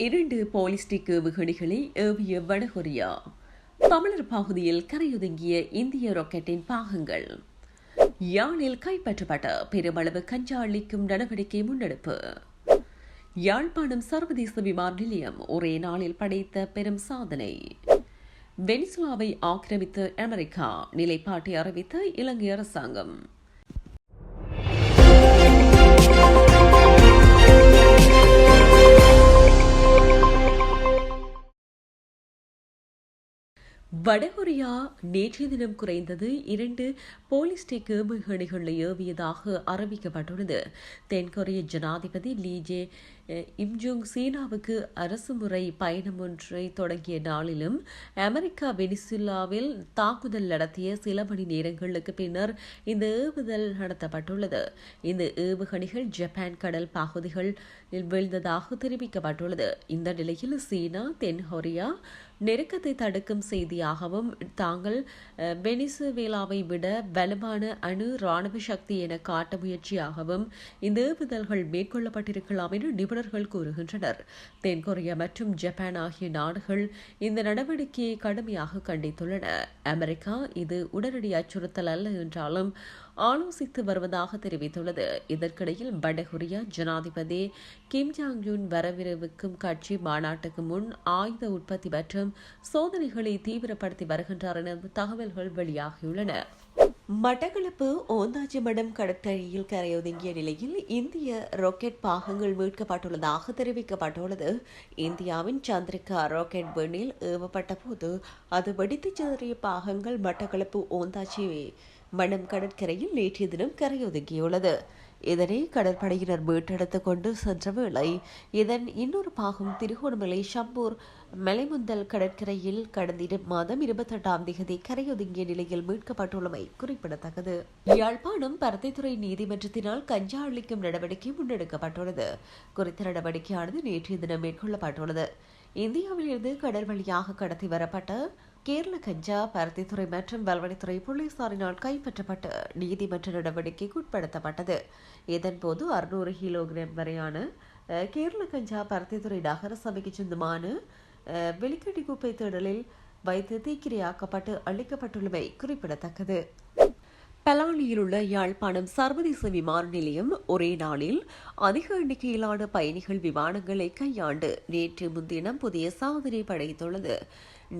2 ballistic ஏவுகணைகளை ஏவிய வடகொரியா. தமிழர் பகுதியில் கரையொதுங்கிய இந்திய ராக்கெட்டின் பாகங்கள். யாழில் கைப்பற்றப்பட்ட பெருமளவு கஞ்சா அளிக்கும் நடவடிக்கை முன்னெடுப்பு. யாழ்ப்பாணம் சர்வதேச விமான நிலையம் ஒரே நாளில் படைத்த பெரும் சாதனை. வெனிசுலாவை ஆக்கிரமித்த அமெரிக்கா நிலைப்பாட்டை அறிவித்த இலங்கை அரசாங்கம். வடகொரியா நேற்றைய தினம் குறைந்தது 2 பாலிஸ்டிக் ஏவுகணைகளை ஏவியதாக அறிவிக்கப்பட்டுள்ளது. தென்கொரிய ஜனாதிபதி லீ ஜே இம்ஜுங் சீனாவுக்கு அரசுமுறை பயணம் ஒன்றை தொடங்கிய நாளிலும் அமெரிக்கா வெனிசுலாவில் தாக்குதல் நடத்திய சில மணி நேரங்களுக்கு பின்னர் இந்த ஏவுதல் நடத்தப்பட்டுள்ளது. இந்த ஏவுகணைகள் ஜப்பான் கடல் பகுதிகளில் வீழ்ந்ததாக தெரிவிக்கப்பட்டுள்ளது. இந்த நிலையில் சீனா தென்கொரியா நெருக்கத்தை தடுக்கும் செய்தியாகவும் தாங்கள் வெனிசுவேலாவை விட வலுவான அணு ராணுவ சக்தி என காட்ட முயற்சியாகவும் இந்த ஏவுதல்கள் மேற்கொள்ளப்பட்டிருக்கலாம் என நிபுணர்கள் கூறுகின்றனர். தென்கொரியா மற்றும் ஜப்பான் ஆகிய நாடுகள் இந்த நடவடிக்கையை கடுமையாக கண்டித்துள்ளன. அமெரிக்கா இது உடனடி அச்சுறுத்தல் அல்ல என்றாலும் ஆலோசித்து வருவதாக தெரிவித்துள்ளது. இதற்கிடையில் வடகொரியா ஜனாதிபதி கிம் ஜாங் யுன் வரவிருக்கும் கட்சி மாநாட்டுக்கு முன் ஆயுத உற்பத்தி மற்றும் சோதனைகளை தீவிரப்படுத்தி வருகின்றார் என தகவல்கள் வெளியாகியுள்ளன. மட்டக்களப்பு ஓந்தாச்சிமடம் கடற்கரையில் கரையொதுங்கிய நிலையில் இந்திய ராக்கெட் பாகங்கள் மீட்கப்பட்டுள்ளதாக தெரிவிக்கப்பட்டுள்ளது. இந்தியாவின் சந்திரிகா ராக்கெட் விண்ணில் ஏவப்பட்ட போது அது வெடித்து சிதறிய பாகங்கள் மட்டக்களப்பு ஓந்தாச்சி மடம் கடற்கரையில் நேற்றைய தினம் கரையொதுங்கியுள்ளது. இதனை கடற்படையினர் மீட்டெடுத்துக் கொண்டு சென்ற வேளை இதன் இன்னொரு பாகம் திருகோணமலை ஷம்பூர் மலைமுந்தல் கடற்கரையில் கடந்த மாதம் 28ஆம் தேதி கரையொதுங்கிய நிலையில் மீட்கப்பட்டுள்ளமை குறிப்பிடத்தக்கது. யாழ்ப்பாணம் பரத்தைத்துறை நீதிமன்றத்தினால் கஞ்சா அளிக்கும் நடவடிக்கை முன்னெடுக்கப்பட்டுள்ளது. குறித்த நடவடிக்கையானது நேற்றைய தினம் மேற்கொள்ளப்பட்டுள்ளது. இந்தியாவில் இருந்து கடல் வழியாக கடத்தி வரப்பட்ட கேரள கஞ்சா பருத்தித்துறை மற்றும் வல்வனைத்துறை போலீசாரினால் கைப்பற்றப்பட்டு நீதிமன்ற நடவடிக்கைக்கு உட்படுத்தப்பட்டது. இதன்போது 600 கிலோகிராம் வரையான கேரள கஞ்சா பருத்தித்துறை நகர சபைக்கு சொந்தமான வெளிக்கட்டி குப்பை தேடலில் வைத்து தீக்கிரையாக்கப்பட்டு அளிக்கப்பட்டுள்ளமை குறிப்பிடத்தக்கது. பலாலியில் உள்ள யாழ்ப்பாணம் சர்வதேச விமான நிலையம் ஒரே நாளில் அதிக எண்ணிக்கையிலான பயணிகள் விமானங்களை கையாண்டு நேற்று முன்தினம் புதிய சாதனை படைத்துள்ளது.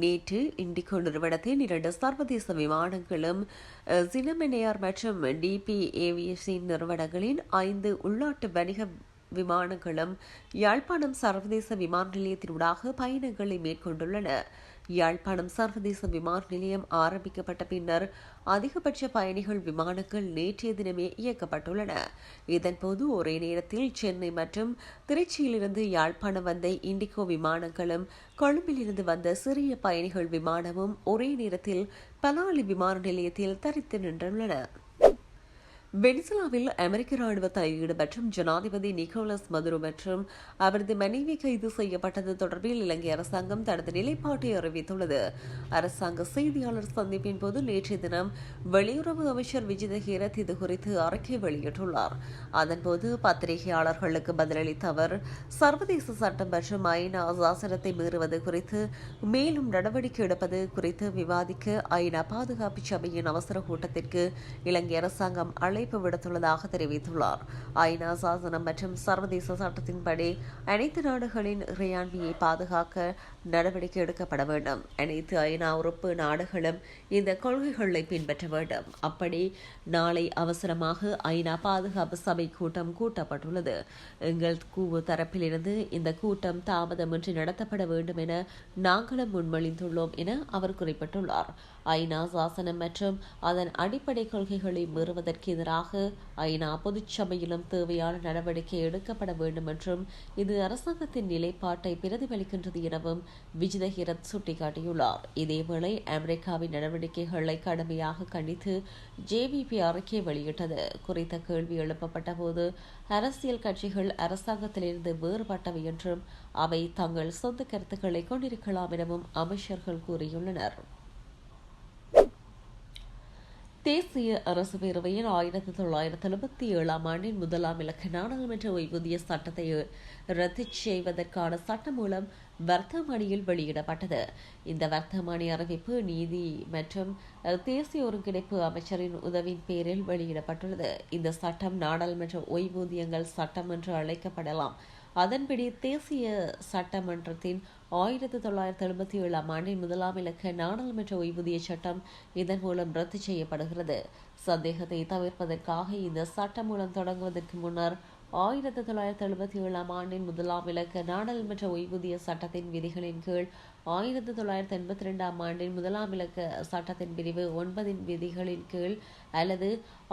நேற்று இண்டிகோ நிறுவனத்தின் 2 சர்வதேச விமானங்களும் சினமெனியார் மற்றும் டிபி ஏவியேஷன் நிறுவனங்களின் 5 உள்நாட்டு வணிக விமானங்களும் யாழ்ப்பாணம் சர்வதேச விமான நிலையத்தினூடாக பயணங்களை மேற்கொண்டுள்ளன. யாழ்ப்பாணம் சர்வதேச விமான நிலையம் ஆரம்பிக்கப்பட்ட பின்னர் அதிகபட்ச பயணிகள் விமானங்கள் நேற்றைய தினமே இயக்கப்பட்டுள்ளன. இதன்போது ஒரே நேரத்தில் சென்னை மற்றும் திருச்சியிலிருந்து யாழ்ப்பாணம் வந்த இண்டிகோ விமானங்களும் கொழும்பிலிருந்து வந்த சிறிய பயணிகள் விமானமும் ஒரே நேரத்தில் பலாலி விமான நிலையத்தில் தரித்து நின்றுள்ளன. வெனிசுலாவில் அமெரிக்க ராணுவ தலையீடு மற்றும் ஜனாதிபதி நிக்கோலஸ் மதுரோ மற்றும் அவரது மனைவி கைது செய்யப்பட்டது தொடர்பில் இலங்கை அரசாங்கம் தனது நிலைப்பாட்டை அறிவித்துள்ளது. அரசாங்க செய்தியாளர் சந்திப்பின் போது நேற்றைய தினம் வெளியுறவு அமைச்சர் விஜித ஹேரத் இது குறித்து அறிக்கை வெளியிட்டுள்ளார். அதன்போது பத்திரிகையாளர்களுக்கு பதிலளித்த அவர் சர்வதேச சட்டம் மற்றும் ஐநா சாசனத்தை மீறுவது குறித்து மேலும் நடவடிக்கை எடுப்பது குறித்து விவாதிக்க ஐநா பாதுகாப்பு சபையின் அவசர கூட்டத்திற்கு இலங்கை அரசாங்கம் விடுத்துள்ளதாக தெரிவித்துள்ளார். ஐநா சாசனம் மற்றும் சர்வதேச சட்டத்தின்படி அனைத்து நாடுகளின் இறையாண்மையை பாதுகாக்க நடவடிக்கை எடுக்கப்பட வேண்டும். அனைத்து ஐநா உறுப்பு நாடுகளும் இந்த கொள்கைகளை பின்பற்ற வேண்டும். அப்படி நாளை அவசரமாக ஐநா பாதுகாப்பு சபை கூட்டம் கூட்டப்பட்டுள்ளது. எங்கள் தரப்பிலிருந்து இந்த கூட்டம் தாமதமின்றி நடத்தப்பட வேண்டும் என நாங்களும் முன்மொழிந்துள்ளோம் என அவர் குறிப்பிட்டுள்ளார். ஐநா சாசனம் மற்றும் அதன் அடிப்படை கொள்கைகளை மீறுவதற்கு எதிராக ஐநா பொதுச்சபையிலும் தேவையான நடவடிக்கை எடுக்கப்பட வேண்டும் என்றும் இது அரசாங்கத்தின் நிலைப்பாட்டை பிரதிபலிக்கின்றது எனவும் விஜித ஹேரத் சுட்டிக்காட்டியுள்ளார். இதேவேளை அமெரிக்காவின் நடவடிக்கைகளை கடுமையாக கண்டித்து ஜேவிபி அறிக்கை வெளியிட்டது. குறித்த கேள்வி எழுப்பப்பட்ட போது அரசியல் கட்சிகள் அரசாங்கத்திலிருந்து வேறுபட்டவை என்றும் அவை தங்கள் சொந்த கருத்துக்களை கொண்டிருக்கலாம் எனவும் அமைச்சர்கள் கூறியுள்ளனர். தேசிய அரசு பேரவையின் 1977 ஆண்டின் 1ஆம் இலக்க நாடாளுமன்ற ஓய்வூதிய சட்டத்தை ரத்து செய்வதற்கான சட்டமூலம் வர்த்தமானியில் வெளியிடப்பட்டது. இந்த வர்த்தமானி அறிவிப்பு நீதி மற்றும் தேசிய ஒருங்கிணைப்பு அமைச்சரின் உதவியின் பேரில் வெளியிடப்பட்டுள்ளது. இந்த சட்டம் நாடாளுமன்ற ஓய்வூதியங்கள் சட்டம் என்று அழைக்கப்படலாம். அதன்படி தேசிய சட்டமன்றத்தின் 1977 ஆண்டின் 1ஆம் இலக்க நாடாளுமன்ற ஓய்வூதிய சட்டம் இதன் மூலம் ரத்து செய்யப்படுகிறது. சந்தேகத்தை தவிர்ப்பதற்காக இந்த சட்டம் மூலம் தொடங்குவதற்கு முன்னர் 1977 ஆண்டின் 1ஆம் இலக்க நாடாளுமன்ற ஓய்வூதிய சட்டத்தின் விதிகளின் கீழ் 1982 ஆண்டின் 1ஆம் இலக்க சட்டத்தின் பிரிவு 9 விதிகளின் கீழ் அல்லது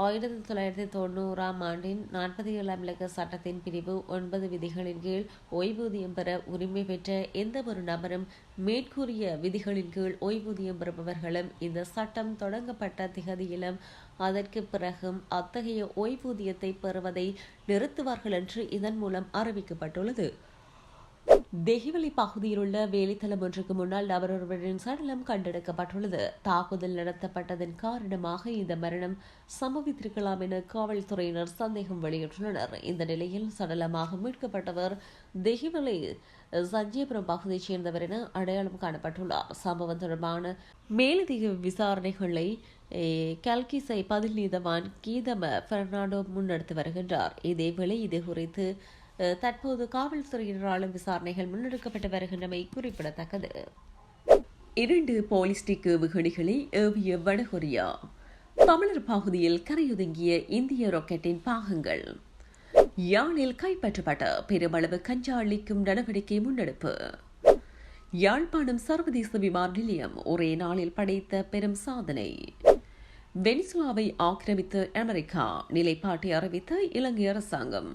1990 ஆண்டின் 47ஆம் இலக்க சட்டத்தின் பிரிவு 9 விதிகளின் கீழ் ஓய்வூதியம் பெற உரிமை பெற்ற எந்த ஒரு நபரும் மேற்கூறிய விதிகளின் கீழ் ஓய்வூதியம் பெறுபவர்களும் இந்த சட்டம் தொடங்கப்பட்ட திகதியிலும் அதற்கு பிறகும் அத்தகைய ஓய்வூதியத்தை பெறுவதை நிறுத்துவார்கள் என்று இதன் மூலம் அறிவிக்கப்பட்டுள்ளது. தெஹிவலி பகுதியில் உள்ள வேலித்தளம் ஒன்றுக்கு முன்னால் நபர் ஒருவரின் சடலம் கண்டெடுக்கப்பட்டுள்ளது. தாக்குதல் நடத்தப்பட்டதன் காரணமாக இந்த மரணம் சம்பவித்திருக்கலாம் என காவல்துறையினர் சந்தேகம் வெளியிட்டுள்ளனர். இந்த நிலையில் சடலமாக மீட்கப்பட்டவர் தெஹிவலி சஞ்சயபுரம் பகுதியைச் சேர்ந்தவர் என அடையாளம் காணப்பட்டுள்ளார். சம்பவம் தொடர்பான மேலதிக விசாரணைகளை கல்கிசை பதில் நீதவான் கீதம பெர்னாண்டோ முன்னெடுத்து வருகின்றார். இதேவேளை இது குறித்து தற்போது காவல்துறையினராலும் விசாரணைகள் முன்னெடுக்கப்பட்டு வருகின்றமை குறிப்பிடத்தக்கது. 2 பாலிஸ்டிக் ஏவுகணைகளை ஏவிய வடகொரியா. தமிழர் பகுதியில் கரையொதுங்கிய இந்திய ராக்கெட்டின் பாகங்கள். யாழில் கைப்பற்றப்பட்ட பெருமளவு கஞ்சா அளிக்கும் நடவடிக்கை முன்னெடுப்பு. யாழ்ப்பாணம் சர்வதேச விமான நிலையம் ஒரே நாளில் படைத்த பெரும் சாதனை. வெனிசுலாவை ஆக்கிரமித்த அமெரிக்கா நிலைப்பாட்டை அறிவித்த இலங்கை அரசாங்கம்.